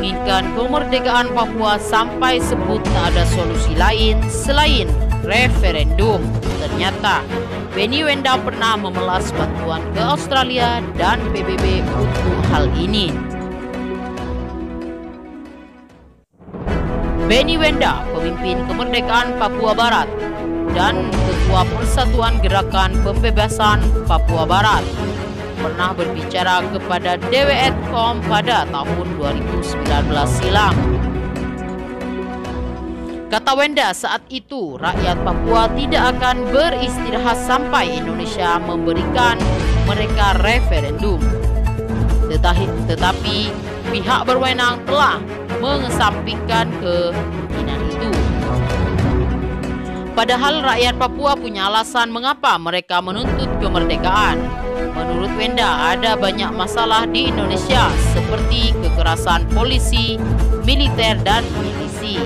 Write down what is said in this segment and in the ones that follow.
menginginkan kemerdekaan Papua sampai sebut tak ada solusi lain selain referendum. Ternyata Benny Wenda pernah memelas bantuan ke Australia dan PBB untuk hal ini. Benny Wenda, pemimpin kemerdekaan Papua Barat dan Ketua Persatuan Gerakan Pembebasan Papua Barat, pernah berbicara kepada DWETCOM pada tahun 2019 silam. Kata Wenda saat itu, rakyat Papua tidak akan beristirahat sampai Indonesia memberikan mereka referendum. Tetapi pihak berwenang telah mengesampingkan keinginan itu. Padahal rakyat Papua punya alasan mengapa mereka menuntut kemerdekaan. Menurut Wenda, ada banyak masalah di Indonesia seperti kekerasan polisi, militer, dan milisi.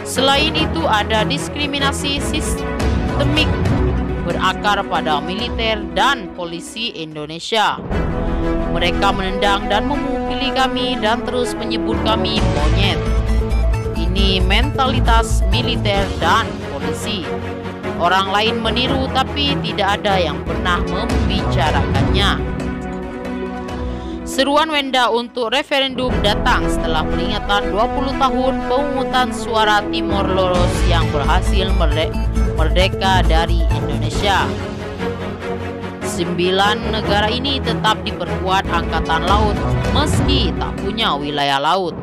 Selain itu, ada diskriminasi sistemik berakar pada militer dan polisi Indonesia. Mereka menendang dan memukuli kami dan terus menyebut kami monyet. Ini mentalitas militer dan polisi. Orang lain meniru tapi tidak ada yang pernah membicarakannya. Seruan Wenda untuk referendum datang setelah peringatan 20 tahun pemungutan suara Timor Leste yang berhasil merdeka dari Indonesia. 9 negara ini tetap diperkuat angkatan laut meski tak punya wilayah laut.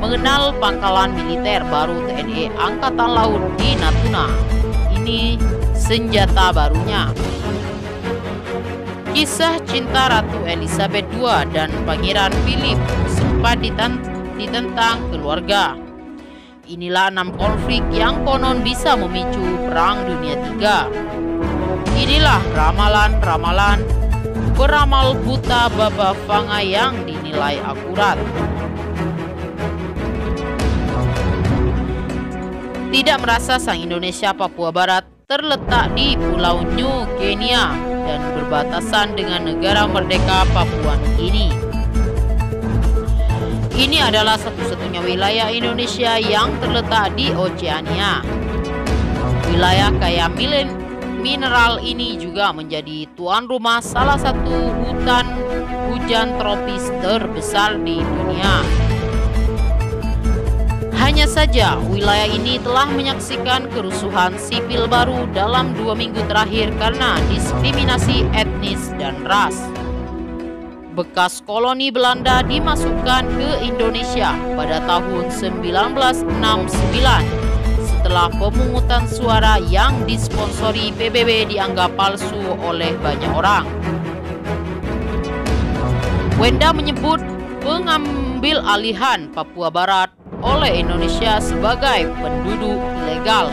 Mengenal pangkalan militer baru TNI Angkatan Laut di Natuna. Ini senjata barunya. Kisah cinta Ratu Elizabeth II dan Pangeran Philip sempat ditentang keluarga. Inilah 6 konflik yang konon bisa memicu Perang Dunia III. Inilah ramalan-ramalan peramal buta Baba Vanga yang dinilai akurat. Tidak merasa sang Indonesia Papua Barat terletak di Pulau New Guinea dan berbatasan dengan negara merdeka Papua Nugini. Ini adalah satu-satunya wilayah Indonesia yang terletak di Oceania. Wilayah kaya mineral ini juga menjadi tuan rumah salah satu hutan hujan tropis terbesar di dunia. Hanya saja, wilayah ini telah menyaksikan kerusuhan sipil baru dalam 2 minggu terakhir karena diskriminasi etnis dan ras. Bekas koloni Belanda dimasukkan ke Indonesia pada tahun 1969 setelah pemungutan suara yang disponsori PBB dianggap palsu oleh banyak orang. Wenda menyebut pengambil alihan Papua Barat oleh Indonesia sebagai penduduk ilegal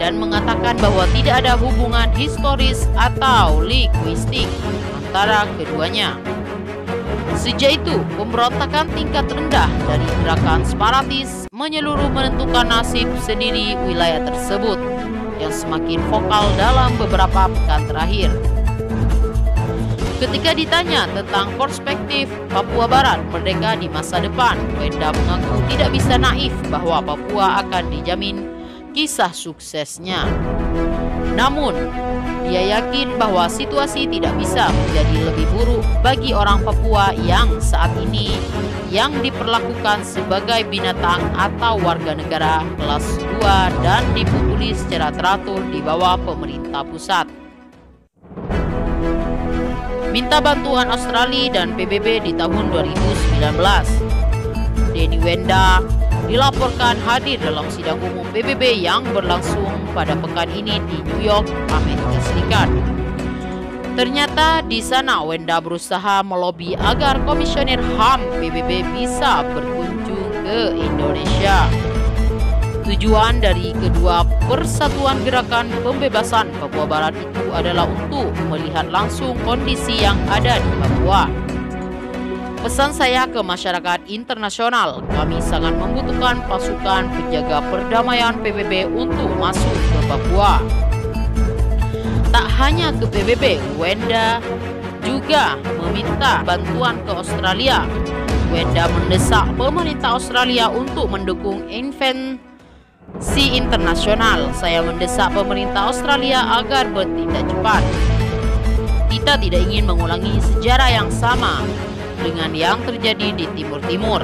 dan mengatakan bahwa tidak ada hubungan historis atau linguistik antara keduanya. Sejak itu, pemberontakan tingkat rendah dari gerakan separatis menyeluruh menentukan nasib sendiri wilayah tersebut yang semakin vokal dalam beberapa pekan terakhir. Ketika ditanya tentang perspektif Papua Barat merdeka di masa depan, Wenda mengaku tidak bisa naif bahwa Papua akan dijamin kisah suksesnya. Namun, dia yakin bahwa situasi tidak bisa menjadi lebih buruk bagi orang Papua yang saat ini yang diperlakukan sebagai binatang atau warga negara kelas 2 dan dipukuli secara teratur di bawah pemerintah pusat. Minta bantuan Australia dan PBB di tahun 2019. Benny Wenda dilaporkan hadir dalam sidang umum PBB yang berlangsung pada pekan ini di New York, Amerika Serikat. Ternyata di sana Wenda berusaha melobi agar Komisioner HAM PBB bisa berkunjung ke Indonesia. Tujuan dari kedua persatuan gerakan pembebasan Papua Barat itu adalah untuk melihat langsung kondisi yang ada di Papua. Pesan saya ke masyarakat internasional, kami sangat membutuhkan pasukan penjaga perdamaian PBB untuk masuk ke Papua. Tak hanya ke PBB, Wenda juga meminta bantuan ke Australia. Wenda mendesak pemerintah Australia untuk mendukung intervensi internasional. Saya mendesak pemerintah Australia agar bertindak cepat. Kita tidak ingin mengulangi sejarah yang sama dengan yang terjadi di Timur Timur.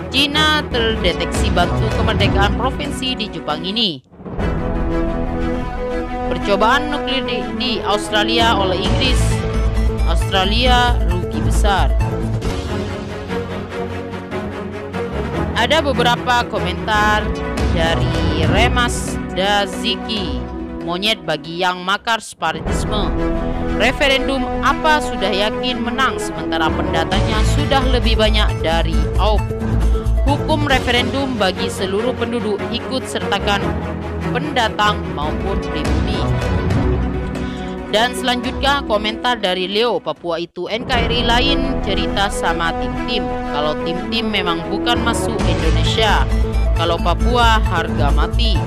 China terdeteksi bantu kemerdekaan provinsi di Jepang ini. Percobaan nuklir di Australia oleh Inggris. Australia rugi besar. Ada beberapa komentar dari Remas Daziki. Monyet bagi yang makar separatisme. Referendum apa sudah yakin menang sementara pendatanya sudah lebih banyak dari AUK. Hukum referendum bagi seluruh penduduk ikut sertakan pendatang maupun pribumi. Dan selanjutnya komentar dari Leo, Papua itu NKRI lain cerita sama tim-tim. Kalau tim-tim memang bukan masuk Indonesia. Kalau Papua harga mati.